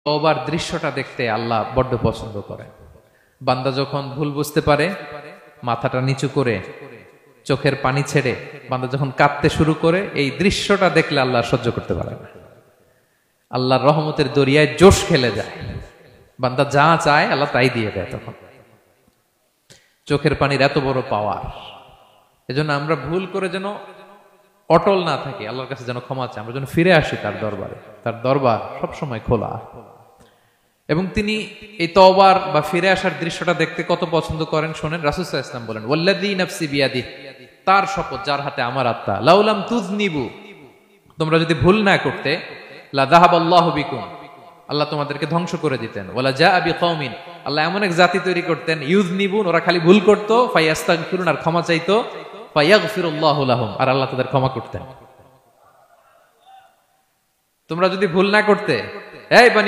তওবার দৃশ্যটা দেখতে আল্লাহ বড্ড পছন্দ করেন। বান্দা যখন ভুল বুঝতে পারে, মাথাটা নিচু করে চোখের পানি ছেড়ে বান্দা যখন কাঁদতে শুরু করে, এই দৃশ্যটা দেখলে আল্লাহ সহ্য করতে পারে না। আল্লাহর রহমতের দরিয়ায় জোশ খেলে যায়, বান্দা যা চায় আল্লাহ তাই দিয়ে দেয়। তখন চোখের পানির এত বড় পাওয়ার, এজন্য আমরা ভুল করে যেন অটল না থাকি, আল্লাহর কাছে যেন ক্ষমা চাই, আমরা যেন ফিরে আসি তার দরবারে। তার দরবার সবসময় খোলা, এবং তিনি এই তওবার বা ফিরে আসার দৃশ্যটা দেখতে কত পছন্দ করেন শোনেন। রাসূল সাল্লাল্লাহু আলাইহি ওয়াসাল্লাম বলেন, ওয়াল্লাযী নাফসি বিয়াদিহি, তার শপথ যার হাতে আমার আত্মা, লাউলাম তুযনিবু, তোমরা যদি ভুল না করতে, লা যাহাবাল্লাহু বিকুম, আল্লাহ তোমাদেরকে ধ্বংস করে দিতেন। ওয়ালা জাআ বিকওমিন, আল্লাহ এমন এক জাতি তৈরি করতেন, ইউযনিবুন, ওরা খালি ভুল করত, ফায়াস্তাগফিরুন, আর ক্ষমা চাইতো, ফায়াগফিরুল্লাহু লাহুম, আর আল্লাহ তাদের ক্ষমা করতেন। তোমরা যদি ভুল না করতে, এই বানি